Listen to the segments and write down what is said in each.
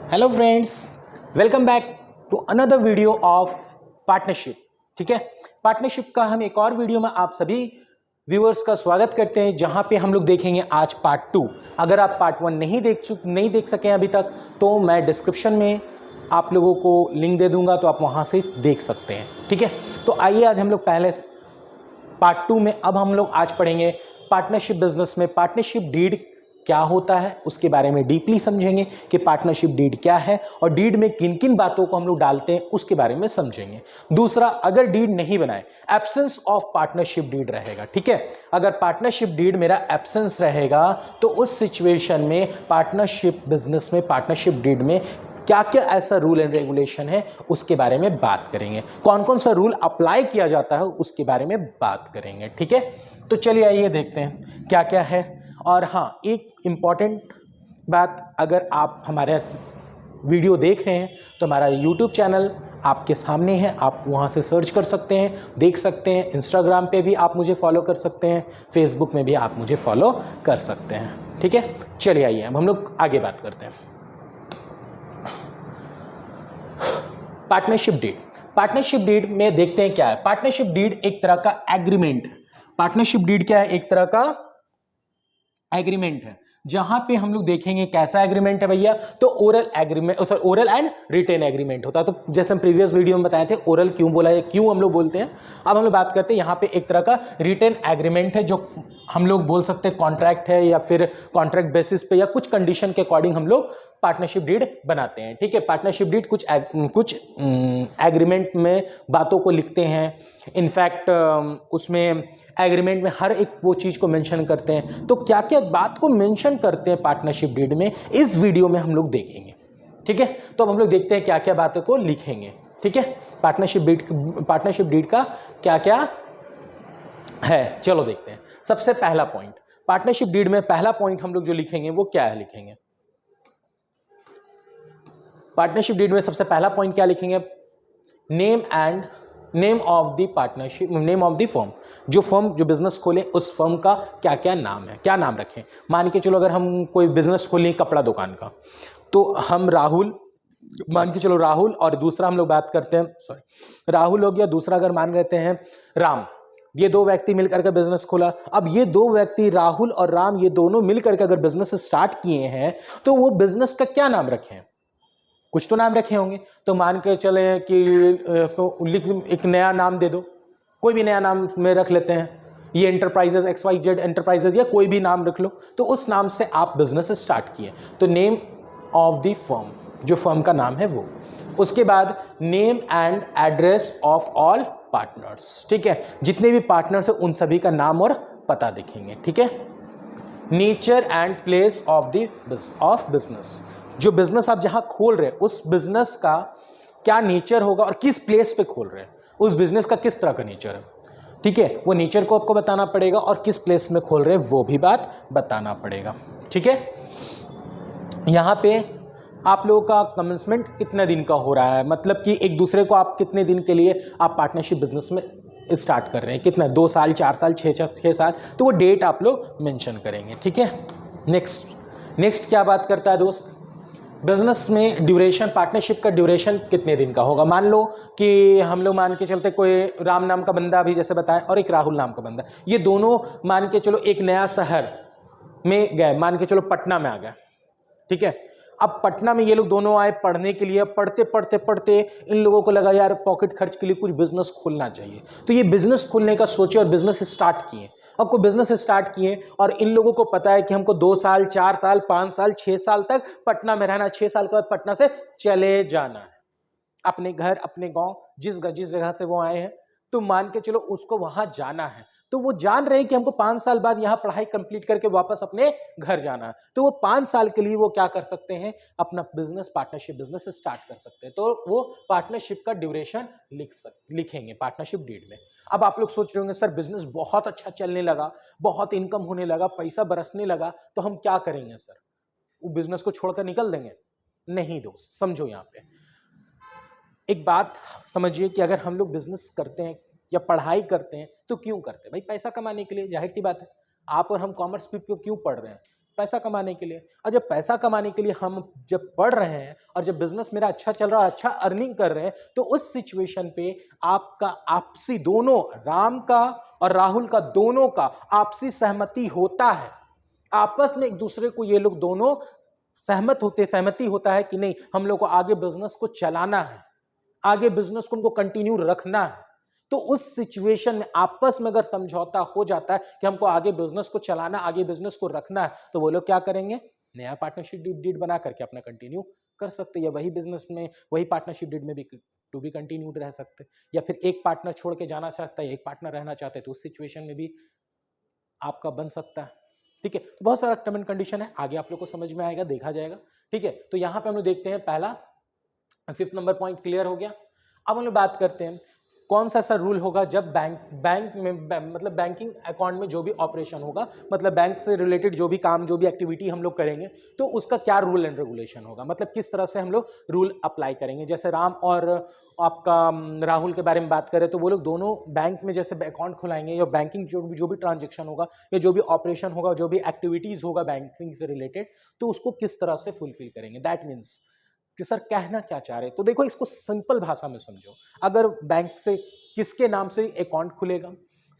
Hello friends, welcome back to another video of partnership. ठीक है, partnership का हम एक और वीडियो में आप सभी व्यूअर्स का स्वागत करते हैं, जहां पे हम लोग देखेंगे आज पार्ट 2। अगर आप पार्ट 1 नहीं देख सके अभी तक, तो मैं डिस्क्रिप्शन में आप लोगों को लिंक दे दूंगा, तो आप वहां से देख सकते हैं। ठीक है, तो आइए आज हम लोग पहले पार्ट 2 में अब हम लोग आज पढ़ेंगे पार्टनरशिप बिजनेस में पार्टनरशिप डीड क्या होता है, उसके बारे में डीपली समझेंगे कि पार्टनरशिप डीड क्या है और डीड में किन किन बातों को हम लोग डालते हैं उसके बारे में समझेंगे। दूसरा, अगर डीड नहीं बनाए, एब्सेंस ऑफ पार्टनरशिप डीड रहेगा। ठीक है, अगर पार्टनरशिप डीड मेरा एब्सेंस रहेगा तो उस सिचुएशन में पार्टनरशिप बिजनेस में पार्टनरशिप डीड में क्या क्या ऐसा रूल एंड रेगुलेशन है उसके बारे में बात करेंगे, कौन कौन सा रूल अप्लाई किया जाता है उसके बारे में बात करेंगे। ठीक है, तो चलिए आइए देखते हैं क्या क्या है। और हाँ, एक इंपॉर्टेंट बात, अगर आप हमारे वीडियो देख रहे हैं तो हमारा यूट्यूब चैनल आपके सामने है, आप वहाँ से सर्च कर सकते हैं, देख सकते हैं। इंस्टाग्राम पे भी आप मुझे फॉलो कर सकते हैं, फेसबुक में भी आप मुझे फॉलो कर सकते हैं। ठीक है, चलिए आइए अब हम लोग आगे बात करते हैं। पार्टनरशिप डीड, पार्टनरशिप डीड में देखते हैं क्या है। पार्टनरशिप डीड एक तरह का एग्रीमेंट, पार्टनरशिप डीड क्या है, एक तरह का एग्रीमेंट है, जहां पे हम लोग देखेंगे कैसा एग्रीमेंट है भैया। तो oral agreement, sorry oral and written agreement होता है। तो जैसे हम प्रीवियस वीडियो में बताए थे ओरल क्यों बोला है, क्यों हम लोग बोलते हैं, अब हम लोग बात करते हैं यहाँ पे एक तरह का रिटेन एग्रीमेंट है, जो हम लोग बोल सकते हैं कॉन्ट्रैक्ट है, या फिर कॉन्ट्रैक्ट बेसिस पे या कुछ कंडीशन के अकॉर्डिंग हम लोग पार्टनरशिप डीड बनाते हैं। ठीक है, पार्टनरशिप डीड कुछ एग्रीमेंट में बातों को लिखते हैं। इनफैक्ट उसमें एग्रीमेंट में हर एक वो चीज को मेंशन करते हैं। तो क्या क्या बात को मेंशन करते हैं पार्टनरशिप डीड में, इस वीडियो में हम लोग देखेंगे। ठीक है, तो अब हम लोग देखते हैं क्या क्या बातों को लिखेंगे। ठीक है, पार्टनरशिप डीड का क्या क्या है, चलो देखते हैं। सबसे पहला पॉइंट, पार्टनरशिप डीड में पहला पॉइंट हम लोग जो लिखेंगे वो क्या है, लिखेंगे पार्टनरशिप डीड में सबसे पहला पॉइंट क्या लिखेंगे, name of the partnership, name of the firm. जो फर्म, जो बिजनेस खोले उस फर्म का क्या क्या नाम है, क्या नाम रखें। मान के चलो अगर हम कोई बिजनेस खोलें कपड़ा दुकान का, तो हम राहुल, मान के चलो राहुल, और दूसरा हम लोग बात करते हैं, सॉरी राहुल हो गया, दूसरा अगर मान लेते हैं राम। ये दो व्यक्ति मिलकर के बिजनेस खोला। अब ये दो व्यक्ति राहुल और राम, ये दोनों मिलकर के अगर बिजनेस स्टार्ट किए हैं, तो वो बिजनेस का क्या नाम रखें, कुछ तो नाम रखे होंगे। तो मान के चले कि एक नया नाम दे दो, कोई भी नया नाम में रख लेते हैं, ये एंटरप्राइजेस XYZ एंटरप्राइजेस, या कोई भी नाम रख लो। तो उस नाम से आप बिजनेस स्टार्ट किए, तो नेम ऑफ द फर्म, जो फर्म का नाम है वो। उसके बाद name and address of all partners. ठीक है, जितने भी पार्टनर्स हैं उन सभी का नाम और पता देखेंगे। ठीक है, nature and place of business, जो बिजनेस आप जहां खोल रहे हैं उस बिजनेस का क्या नेचर होगा और किस प्लेस पे खोल रहे हैं, उस बिजनेस का किस तरह का नेचर है। ठीक है, वो नेचर को आपको बताना पड़ेगा और किस प्लेस में खोल रहे हैं वो भी बात बताना पड़ेगा। ठीक है, यहां पे आप लोगों का कमेंसमेंट कितने दिन का हो रहा है, मतलब कि एक दूसरे को आप कितने दिन के लिए आप पार्टनरशिप बिजनेस में स्टार्ट कर रहे हैं, कितना, 2 साल, 4 साल, 6 साल, तो वो डेट आप लोग मेंशन करेंगे। ठीक है, नेक्स्ट क्या बात करता है दोस्त, बिजनेस में ड्यूरेशन, पार्टनरशिप का ड्यूरेशन कितने दिन का होगा। मान लो कि हम लोग मान के चलते कोई राम नाम का बंदा अभी जैसे बताएं और एक राहुल नाम का बंदा, ये दोनों मान के चलो एक नया शहर में गए, मान के चलो पटना में आ गए। ठीक है, अब पटना में ये लोग दोनों आए पढ़ने के लिए, पढ़ते पढ़ते पढ़ते इन लोगों को लगा यार पॉकेट खर्च के लिए कुछ बिजनेस खोलना चाहिए, तो ये बिजनेस खोलने का सोचे और बिजनेस स्टार्ट किए। अब को बिजनेस स्टार्ट किए और इन लोगों को पता है कि हमको 2 साल, 4 साल, 5 साल, 6 साल तक पटना में रहना, 6 साल के बाद पटना से चले जाना है अपने घर, अपने गांव, जिस जगह से वो आए हैं, तो मान के चलो उसको वहां जाना है। तो वो जान रहे हैं कि हमको 5 साल बाद यहां पढ़ाई कंप्लीट करके वापस अपने घर जाना है, तो वो 5 साल के लिए वो क्या कर सकते हैं, अपना बिजनेस, पार्टनरशिप बिजनेस स्टार्ट कर सकते हैं। तो वो पार्टनरशिप का ड्यूरेशन लिखेंगे पार्टनरशिप डीड में। अब आप लोग सोच रहे होंगे सर बिजनेस बहुत अच्छा चलने लगा, बहुत इनकम होने लगा, पैसा बरसने लगा, तो हम क्या करेंगे सर, वो बिजनेस को छोड़कर निकल देंगे? नहीं दोस्त, समझो यहां पे एक बात समझिए कि अगर हम लोग बिजनेस करते हैं या पढ़ाई करते हैं तो क्यों करते हैं भाई, पैसा कमाने के लिए, जाहिर सी बात है। आप और हम कॉमर्स क्यों पढ़ रहे हैं, पैसा कमाने के लिए। और जब पैसा कमाने के लिए हम जब पढ़ रहे हैं और जब बिजनेस मेरा अच्छा चल रहा है, अच्छा अर्निंग कर रहे हैं, तो उस सिचुएशन पे आपका आपसी दोनों, राम का और राहुल का दोनों का आपसी सहमति होता है। आपस में एक दूसरे को ये लोग दोनों सहमति होता है कि नहीं, हम लोग को आगे बिजनेस को चलाना है, आगे बिजनेस को हमको कंटिन्यू रखना है। तो उस सिचुएशन में आपस में अगर समझौता हो जाता है कि हमको आगे बिजनेस को चलाना, आगे बिजनेस को रखना है, तो वो लोग क्या करेंगे, नया पार्टनरशिप डीड बना करके अपना कंटिन्यू कर सकते हैं, या वही बिजनेस में वही पार्टनरशिप डीड में भी टू बी कंटिन्यूड रह सकते हैं। या फिर एक पार्टनर छोड़ के जाना चाहता है, एक पार्टनर रहना चाहते हैं, तो उस सिचुएशन में भी आपका बन सकता है। ठीक है, तो बहुत सारा टर्म एंड कंडीशन है, आगे आप लोग को समझ में आएगा, देखा जाएगा। ठीक है, तो यहां पे हम लोग देखते हैं पहला 5th नंबर पॉइंट क्लियर हो गया। अब हम लोग बात करते हैं कौन सा ऐसा रूल होगा जब बैंक में मतलब बैंकिंग अकाउंट में जो भी ऑपरेशन होगा, मतलब बैंक से रिलेटेड जो भी काम, जो भी एक्टिविटी हम लोग करेंगे, तो उसका क्या रूल एंड रेगुलेशन होगा, मतलब किस तरह से हम लोग रूल अप्लाई करेंगे। जैसे राम और आपका राहुल के बारे में बात करें, तो वो लोग दोनों बैंक में जैसे अकाउंट खुलाएंगे, या बैंकिंग जो भी ट्रांजेक्शन होगा, या जो भी ऑपरेशन होगा, जो भी एक्टिविटीज होगा बैंकिंग से रिलेटेड, तो उसको किस तरह से फुलफिल करेंगे। दैट मीन्स कि सर कहना क्या चाह रहे हैं, तो देखो इसको सिंपल भाषा में समझो। अगर बैंक से किसके नाम से अकाउंट खुलेगा,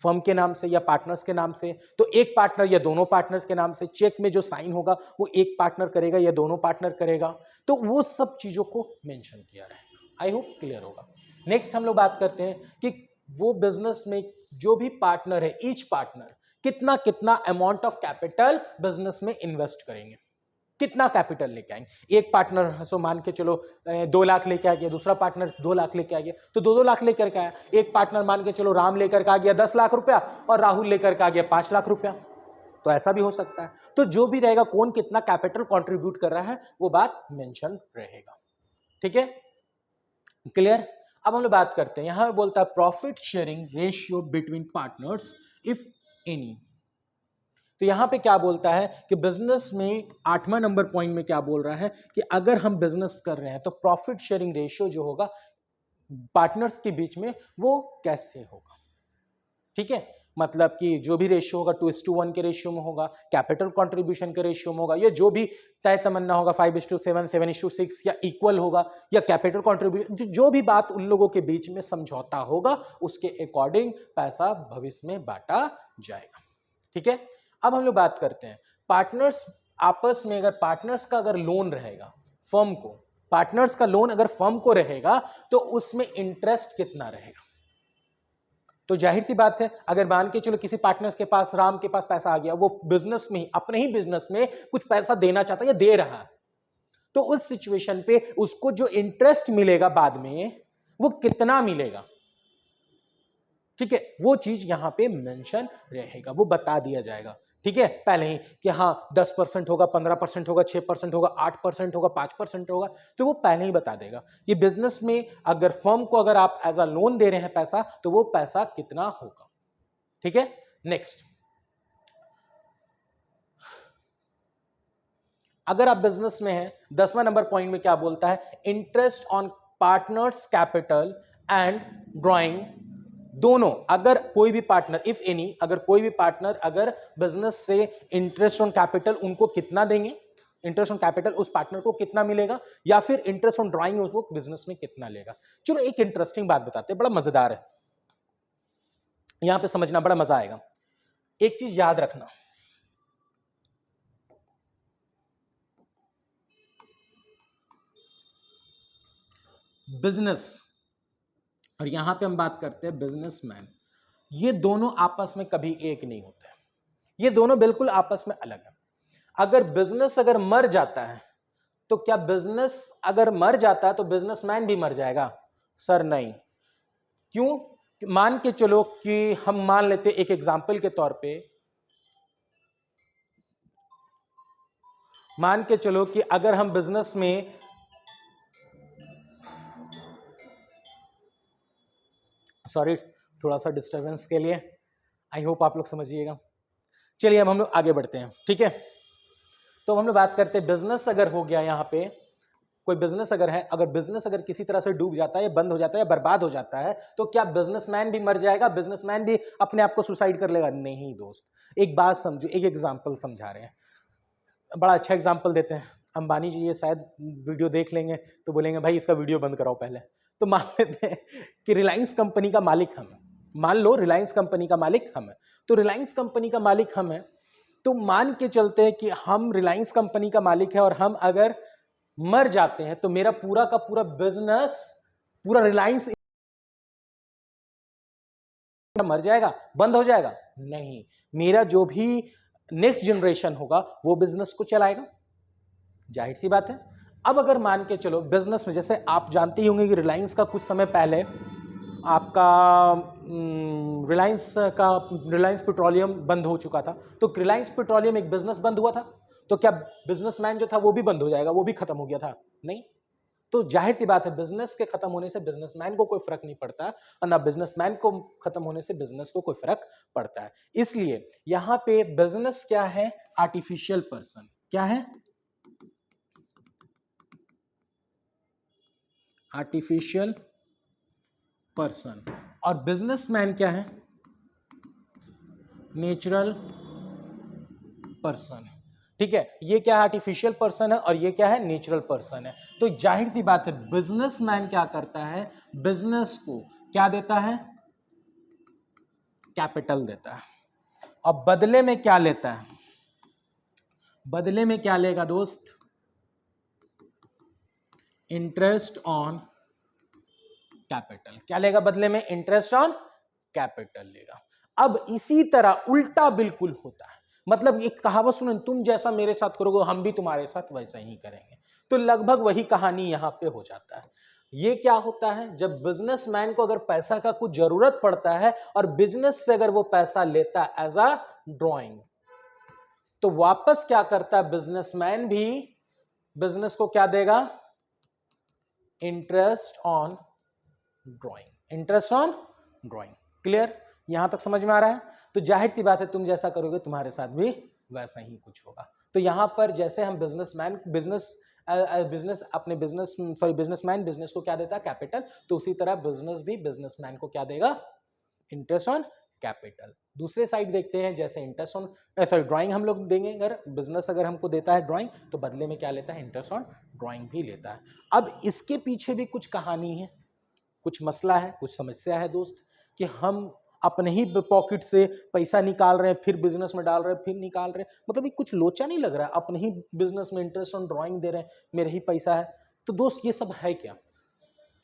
फर्म के नाम से या पार्टनर्स के नाम से, तो एक पार्टनर या दोनों पार्टनर्स के नाम से चेक में जो साइन होगा वो एक पार्टनर करेगा या दोनों पार्टनर करेगा, तो वो सब चीजों को मेंशन किया रहेगा। आई होप क्लियर होगा। नेक्स्ट हम लोग बात करते हैं कि वो बिजनेस में जो भी पार्टनर है, ईच पार्टनर कितना कितना अमाउंट ऑफ कैपिटल बिजनेस में इन्वेस्ट करेंगे, कितना कैपिटल लेके आएंगे। एक पार्टनर सो मान के चलो 2 लाख लेके आ गया, दूसरा पार्टनर 2 लाख लेके आ गया, तो 2-2 लाख लेकर के आया। एक पार्टनर मान के चलो राम लेकर के आ गया 10 लाख रुपया और राहुल लेकर के आ गया 5 लाख रुपया, तो ऐसा भी हो सकता है। तो जो भी रहेगा, कौन कितना कैपिटल कंट्रीब्यूट कर रहा है, वो बात मेंशन रहेगा। ठीक है, क्लियर। अब हम लोग बात करते हैं, यहां बोलता है profit sharing ratio between partners if any. तो यहां पे क्या बोलता है कि बिजनेस में 8वां नंबर पॉइंट में क्या बोल रहा है कि अगर हम बिजनेस कर रहे हैं तो प्रॉफिट शेयरिंग रेशियो जो होगा पार्टनर्स के बीच में वो कैसे होगा। ठीक है, मतलब कि जो भी रेशियो होगा 2:1 के रेशियो में होगा, कैपिटल कंट्रीब्यूशन के रेशियो में होगा, या जो भी तय तमन्ना होगा 5:7, 7:6 या इक्वल होगा, या कैपिटल कंट्रीब्यूशन, जो भी बात उन लोगों के बीच में समझौता होगा उसके अकॉर्डिंग पैसा भविष्य में बांटा जाएगा। ठीक है, अब हम लोग बात करते हैं पार्टनर्स आपस में, अगर पार्टनर्स का अगर लोन रहेगा फर्म को, पार्टनर्स का लोन अगर फर्म को रहेगा तो उसमें इंटरेस्ट कितना रहेगा। तो जाहिर सी बात है, अगर मान के चलो किसी पार्टनर्स के पास, राम के पास पैसा आ गया, वो बिजनेस में अपने ही बिजनेस में कुछ पैसा देना चाहता है या दे रहा है, तो उस सिचुएशन पे उसको जो इंटरेस्ट मिलेगा बाद में वो कितना मिलेगा। ठीक है, वो चीज यहां पे मेंशन रहेगा, वो बता दिया जाएगा। ठीक है, पहले ही कि हाँ 10% होगा, 15% होगा, 6% होगा, 8% होगा, 5% होगा, तो वो पहले ही बता देगा। ये बिजनेस में अगर फर्म को अगर आप एज अ लोन दे रहे हैं पैसा, तो वो पैसा कितना होगा। ठीक है, नेक्स्ट, अगर आप बिजनेस में हैं, 10वां नंबर पॉइंट में क्या बोलता है, interest on partners capital and drawing दोनों, अगर कोई भी पार्टनर इफ एनी, अगर कोई भी पार्टनर अगर बिजनेस से इंटरेस्ट ऑन कैपिटल उनको कितना देंगे, इंटरेस्ट ऑन कैपिटल उस पार्टनर को कितना मिलेगा, या फिर इंटरेस्ट ऑन ड्राइंग उसको बिजनेस में कितना लेगा। चलो एक इंटरेस्टिंग बात बताते हैं, बड़ा मजेदार है, यहां पे समझना बड़ा मजा आएगा। एक चीज याद रखना, बिजनेस, और यहां पे हम बात करते हैं बिजनेसमैन, ये दोनों आपस में कभी एक नहीं होते, ये दोनों बिल्कुल आपस में अलग है। अगर बिजनेस अगर मर जाता है, तो क्या बिजनेस अगर मर जाता है तो बिजनेसमैन भी मर जाएगा? सर नहीं। क्यों? मान के चलो कि हम मान लेते एक एग्जांपल के तौर पे, मान के चलो कि अगर हम बिजनेस में, सॉरी थोड़ा सा डिस्टरबेंस के लिए, आई होप आप लोग समझिएगा। चलिए अब हम लोग आगे बढ़ते हैं। ठीक है, तो हम लोग बात करते हैं बिजनेस अगर हो गया, यहां पे कोई बिजनेस अगर है, अगर बिजनेस अगर किसी तरह से डूब जाता है या बंद हो जाता है या बर्बाद हो जाता है, तो क्या बिजनेसमैन भी मर जाएगा, बिजनेसमैन भी अपने आप को सुसाइड कर लेगा? नहीं दोस्त, एक बात समझो, एक एग्जांपल समझा रहे हैं। बड़ा अच्छा एग्जाम्पल देते हैं, अंबानी जी ये शायद वीडियो देख लेंगे तो बोलेंगे भाई इसका वीडियो बंद कराओ पहले। तो मान लेते हैं कि रिलायंस कंपनी का मालिक हम हैं, मान लो रिलायंस कंपनी का मालिक हम है, तो रिलायंस कंपनी का मालिक हम है, तो मान के चलते हैं कि हम रिलायंस कंपनी का मालिक है और हम अगर मर जाते हैं तो मेरा पूरा का पूरा बिजनेस, पूरा रिलायंस मर जाएगा, बंद हो जाएगा? नहीं, मेरा जो भी नेक्स्ट जनरेशन होगा वो बिजनेस को चलाएगा, जाहिर सी बात है। अब अगर मान के चलो बिजनेस में, जैसे आप जानते ही होंगे कि रिलायंस का कुछ समय पहले आपका रिलायंस पेट्रोलियम बंद हो चुका था, तो रिलायंस पेट्रोलियम एक बिजनेस बंद हुआ था, तो क्या बिजनेसमैन जो था वो भी बंद हो जाएगा, वो भी खत्म हो गया था? नहीं। तो जाहिर सी बात है बिजनेस के खत्म होने से बिजनेसमैन को कोई फर्क नहीं पड़ता और ना बिजनेसमैन को खत्म होने से बिजनेस को कोई फर्क पड़ता है। इसलिए यहां पे बिजनेस क्या है? Artificial person. क्या है? Artificial person. और बिजनेसमैन क्या है? Natural person. ठीक है, ये क्या है? आर्टिफिशियल पर्सन है और ये क्या है? नेचुरल पर्सन है। तो जाहिर सी बात है बिजनेसमैन क्या करता है? बिजनेस को क्या देता है? कैपिटल देता है। और बदले में क्या लेता है? बदले में क्या लेगा दोस्त? Interest on capital. क्या लेगा बदले में? इंटरेस्ट ऑन कैपिटल लेगा। अब इसी तरह उल्टा बिल्कुल होता है, मतलब एक कहावत सुनो, तुम जैसा मेरे साथ करोगे हम भी तुम्हारे साथ वैसा ही करेंगे। तो लगभग वही कहानी यहां पे हो जाता है। ये क्या होता है? जब बिजनेसमैन को अगर पैसा का कुछ जरूरत पड़ता है और बिजनेस से अगर वो पैसा लेता है एज अ ड्रॉइंग, तो वापस क्या करता है बिजनेसमैन भी? बिजनेस को क्या देगा? Interest on drawing. Interest on drawing. Clear? यहां तक समझ में आ रहा है? तो जाहिर सी बात है तुम जैसा करोगे तुम्हारे साथ भी वैसा ही कुछ होगा। तो यहां पर जैसे हम बिजनेस अपने बिजनेसमैन बिजनेस को क्या देता है? कैपिटल। तो उसी तरह बिजनेस भी बिजनेसमैन को क्या देगा? Interest on capital. दूसरे साइड देखते हैं, जैसे इंटरेस्ट ऑन ड्राइंग हम लोग देंगे, अगर बिजनेस अगर हमको देता है ड्राइंग, तो बदले में क्या लेता है? इंटरेस्ट ऑन ड्राइंग भी लेता है। अब इसके पीछे भी कुछ कहानी है, कुछ मसला है, कुछ समस्या है दोस्त, कि हम अपने ही पॉकेट से पैसा निकाल रहे हैं, फिर बिजनेस में डाल रहे हैं, फिर निकाल रहे हैं, मतलब ये कुछ लोचा नहीं लग रहा है? अपने ही बिजनेस में इंटरेस्ट ऑन ड्राइंग दे रहे हैं, मेरा ही पैसा है, तो दोस्त ये सब है क्या?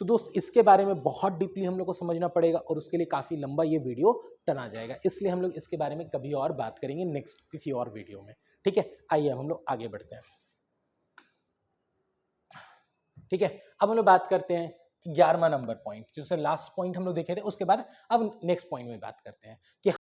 तो दोस्त इसके बारे में बहुत डीपली हम लोग को समझना पड़ेगा और उसके लिए काफी लंबा ये वीडियो तना जाएगा, इसलिए हम लोग इसके बारे में कभी और बात करेंगे नेक्स्ट किसी और वीडियो में। ठीक है, आइए हम लोग आगे बढ़ते हैं। ठीक है, अब हम लोग बात करते हैं 11वां नंबर पॉइंट, जैसे लास्ट पॉइंट हम लोग देखे थे, उसके बाद अब नेक्स्ट पॉइंट में बात करते हैं कि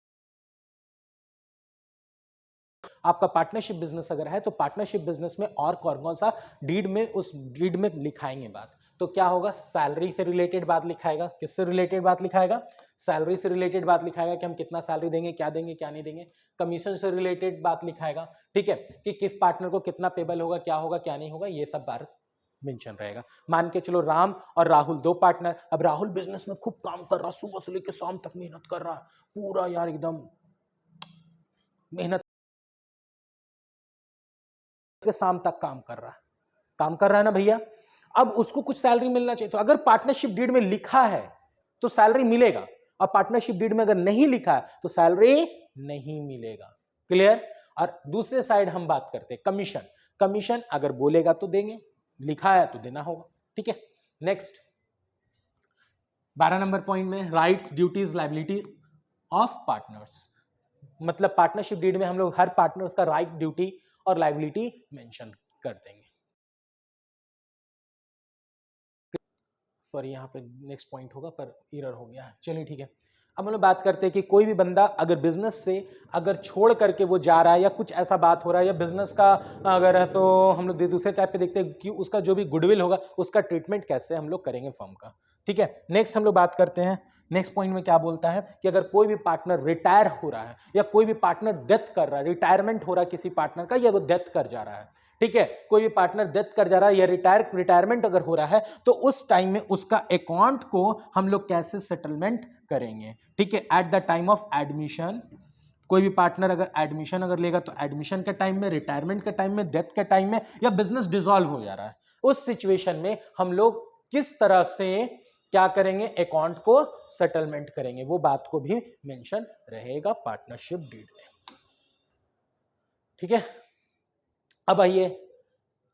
आपका पार्टनरशिप बिजनेस अगर है तो पार्टनरशिप बिजनेस में और कौन कौन सा डीड में, उस डीड में लिखाएंगे बात, तो क्या होगा? सैलरी से रिलेटेड बात लिखाएगा। किससे रिलेटेड बात लिखाएगा? सैलरी से रिलेटेड बात लिखाएगा कि हम कितना सैलरी देंगे, क्या देंगे, क्या नहीं देंगे। कमीशन से रिलेटेड बात लिखाएगा, ठीक है, कि किस पार्टनर को कितना पेबल होगा, क्या नहीं होगा, ये सब बात मेंशन रहेगा। मान के चलो राम और राहुल दो पार्टनर, अब राहुल बिजनेस में खूब काम कर रहा, सुबह से लेकर शाम तक मेहनत कर रहा, पूरा यार एकदम मेहनत के शाम तक काम कर रहा है ना भैया। अब उसको कुछ सैलरी मिलना चाहिए, तो अगर पार्टनरशिप डीड में लिखा है तो सैलरी मिलेगा, और पार्टनरशिप डीड में अगर नहीं लिखा है तो सैलरी नहीं मिलेगा। क्लियर? और दूसरे साइड हम बात करते हैं कमीशन। कमीशन अगर बोलेगा तो देंगे, लिखा है तो देना होगा। ठीक है, नेक्स्ट 12 नंबर पॉइंट में rights, duties, liability of partners, मतलब पार्टनरशिप डीड में हम लोग हर पार्टनर्स का राइट, ड्यूटी और लायबिलिटी मेंशन कर देंगे। सॉरी, यहाँ पे नेक्स्ट पॉइंट होगा पर एरर हो गया, चलिए ठीक है। अब हम लोग बात करते हैं कि कोई भी बंदा अगर बिजनेस से अगर छोड़ करके वो जा रहा है या कुछ ऐसा बात हो रहा है या बिजनेस का अगर है, तो हम लोग दूसरे टाइप पे देखते हैं कि उसका जो भी गुडविल होगा उसका ट्रीटमेंट कैसे हम लोग करेंगे फर्म का। ठीक है, नेक्स्ट हम लोग बात करते हैं, नेक्स्ट पॉइंट में क्या बोलता है कि अगर कोई भी पार्टनर रिटायर हो रहा है या कोई भी पार्टनर डेथ कर रहा है, रिटायरमेंट हो रहा है किसी पार्टनर का, या वो डेथ कर जा रहा है, ठीक है, कोई भी पार्टनर डेथ कर जा रहा है या रिटायरमेंट अगर हो रहा है, तो उस टाइम में उसका अकाउंट को हम लोग कैसे सेटलमेंट करेंगे। ठीक है, at the time of admission कोई भी पार्टनर अगर एडमिशन अगर लेगा तो एडमिशन के टाइम में, रिटायरमेंट के टाइम में, डेथ के टाइम में, या बिजनेस डिसॉल्व हो जा रहा है, उस सिचुएशन में हम लोग किस तरह से क्या करेंगे, अकाउंट को सेटलमेंट करेंगे, वो बात को भी मेंशन रहेगा पार्टनरशिप डीड में। ठीक है, अब आइए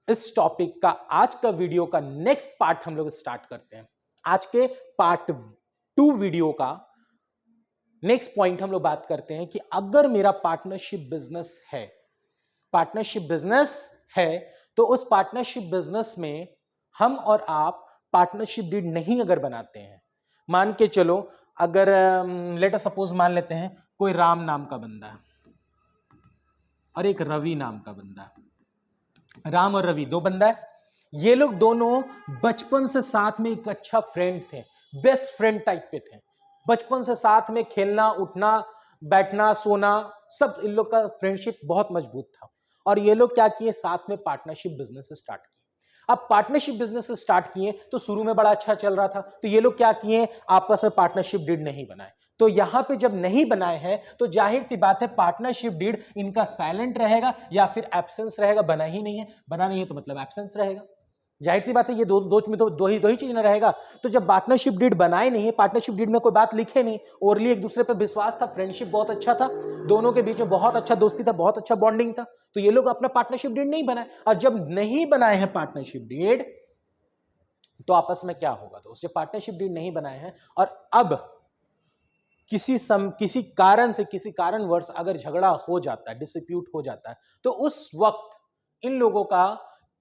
इस टॉपिक का आज का वीडियो का नेक्स्ट पार्ट हम लोग स्टार्ट करते हैं। आज के पार्ट 2 वीडियो का नेक्स्ट पॉइंट हम लोग बात करते हैं कि अगर मेरा पार्टनरशिप बिजनेस है तो उस पार्टनरशिप बिजनेस में हम और आप पार्टनरशिप डीड नहीं अगर बनाते हैं, मान के चलो अगर लेट अस सपोज मान लेते हैं कोई राम नाम का बंदा है और एक रवि नाम का बंदा है, राम और रवि 2 बंदा है, ये लोग दोनों बचपन से साथ में एक अच्छा फ्रेंड थे, बेस्ट फ्रेंड टाइप के थे, बचपन से साथ में खेलना, उठना, बैठना, सोना, सब इन लोग का फ्रेंडशिप बहुत मजबूत था। और ये लोग क्या किए, साथ में पार्टनरशिप बिजनेस स्टार्ट किए। अब पार्टनरशिप बिजनेस स्टार्ट किए तो शुरू में बड़ा अच्छा चल रहा था, तो ये लोग क्या किए, आपस में पार्टनरशिप डीड नहीं बनाए। तो यहां पे जब नहीं बनाए हैं तो जाहिर सी बात है पार्टनरशिप डीड इनका साइलेंट रहेगा या फिर एब्सेंस रहेगा, बना ही नहीं है, बना नहीं है तो मतलब एब्सेंस रहेगा। जाहिर सी बात है ये दो ही चीज ना रहेगा। तो जब पार्टनरशिप डीड बनाए नहीं है, पार्टनरशिप डीड में कोई बात लिखे नहीं, ओरली एक दूसरे पर विश्वास था, फ्रेंडशिप बहुत अच्छा था, दोनों के बीच में बहुत अच्छा दोस्ती था, बहुत अच्छा बॉन्डिंग था, तो ये लोग अपना पार्टनरशिप डीड नहीं बनाए। और जब नहीं बनाए हैं पार्टनरशिप डीड तो आपस में क्या होगा, तो उससे पार्टनरशिप डीड नहीं बनाए हैं और अब किसी कारण से, किसी कारणवश अगर झगड़ा हो जाता है, डिस्प्यूट हो जाता है, तो उस वक्त इन लोगों का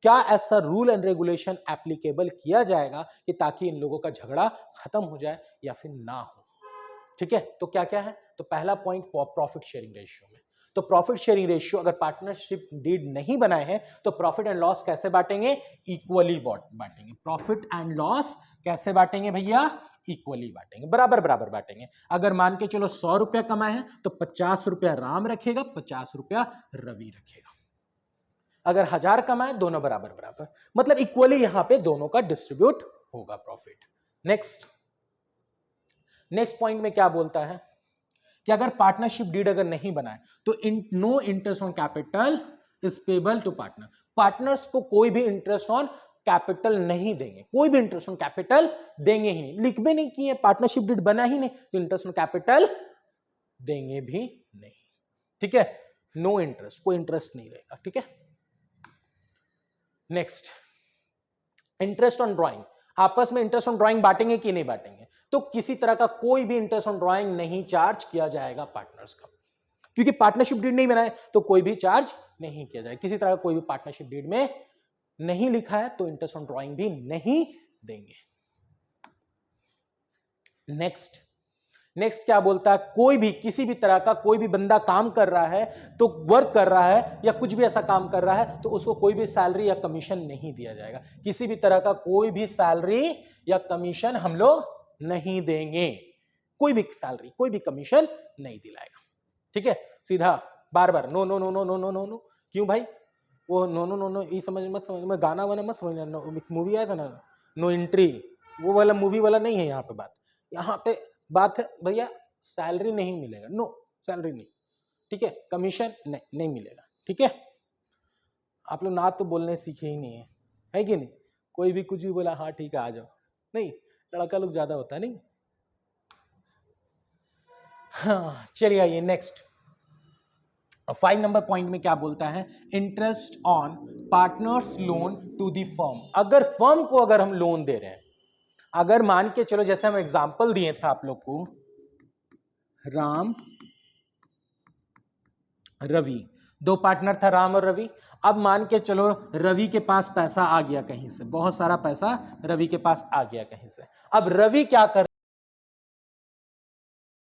क्या ऐसा रूल एंड रेगुलेशन एप्लीकेबल किया जाएगा कि ताकि इन लोगों का झगड़ा खत्म हो जाए या फिर ना हो। ठीक है, तो क्या क्या है, तो पहला पॉइंट प्रॉफिट शेयरिंग रेशियो में। तो प्रॉफिट शेयरिंग रेशियो अगर पार्टनरशिप डीड नहीं बनाए हैं तो प्रॉफिट एंड लॉस कैसे बांटेंगे, इक्वली बांटेंगे। प्रॉफिट एंड लॉस कैसे बांटेंगे भैया, इक्वली बांटेंगे, बराबर बराबर बांटेंगे। अगर मान के चलो 100 रुपया कमाए हैं तो 50 रुपया राम रखेगा, 50 रुपया रवि रखेगा। अगर 1000 कमाए दोनों बराबर बराबर, मतलब इक्वली यहां पे दोनों का डिस्ट्रीब्यूट होगा प्रॉफिट। नेक्स्ट पॉइंट में क्या बोलता है कि अगर पार्टनरशिप डीड अगर नहीं बनाए तो no interest on capital is payable to partner. Partners को कोई भी इंटरेस्ट ऑन कैपिटल नहीं देंगे, कोई भी इंटरेस्ट ऑन कैपिटल देंगे ही नहीं, लिख भी नहीं किए, पार्टनरशिप डीड बना ही नहीं तो इंटरेस्ट ऑन कैपिटल देंगे भी नहीं। ठीक है, नो इंटरेस्ट, कोई इंटरेस्ट नहीं रहेगा। ठीक है, नेक्स्ट इंटरेस्ट ऑन ड्राइंग, आपस में इंटरेस्ट ऑन ड्राइंग बांटेंगे कि नहीं बांटेंगे, तो किसी तरह का कोई भी इंटरेस्ट ऑन ड्राइंग नहीं चार्ज किया जाएगा पार्टनर्स का, क्योंकि पार्टनरशिप डीड नहीं बनाए तो कोई भी चार्ज नहीं किया जाएगा, किसी तरह का कोई भी पार्टनरशिप डीड में नहीं लिखा है तो इंटरेस्ट ऑन ड्राइंग भी नहीं देंगे। नेक्स्ट क्या बोलता है, कोई भी किसी भी तरह का कोई भी बंदा काम कर रहा है तो वर्क कर रहा है या कुछ भी ऐसा काम कर रहा है तो उसको कोई भी सैलरी या कमीशन नहीं दिया जाएगा, किसी भी तरह का कोई भी सैलरी या कमीशन हम लोग नहीं देंगे, कोई भी सैलरी कोई भी कमीशन नहीं दिलाएगा। ठीक है, सीधा बार बार no no no no no no no no. क्यों भाई, वो नो नो नो नो ये समझ में गाना वाना मत समझना, मूवी आया था ना नो एंट्री, वो वाला मूवी वाला नहीं है यहाँ पे बात, यहाँ पे बात है भैया सैलरी नहीं मिलेगा, नो सैलरी नहीं। ठीक है, कमीशन नहीं मिलेगा। ठीक है, आप लोग ना तो बोलने सीखे ही नहीं है कि नहीं, कोई भी कुछ भी बोला हाँ ठीक है आ जाओ, नहीं, लड़का लोग ज्यादा होता है नहीं। हाँ चलिए आइए नेक्स्ट 5 नंबर पॉइंट में क्या बोलता है, interest on partners loan to the firm. अगर फर्म को अगर हम लोन दे रहे हैं, अगर मान के चलो जैसे हम एग्जांपल दिए थे आप लोग को, राम रवि, 2 पार्टनर था राम और रवि। अब मान के चलो रवि के पास पैसा आ गया कहीं से, बहुत सारा पैसा रवि के पास आ गया कहीं से। अब रवि क्या कर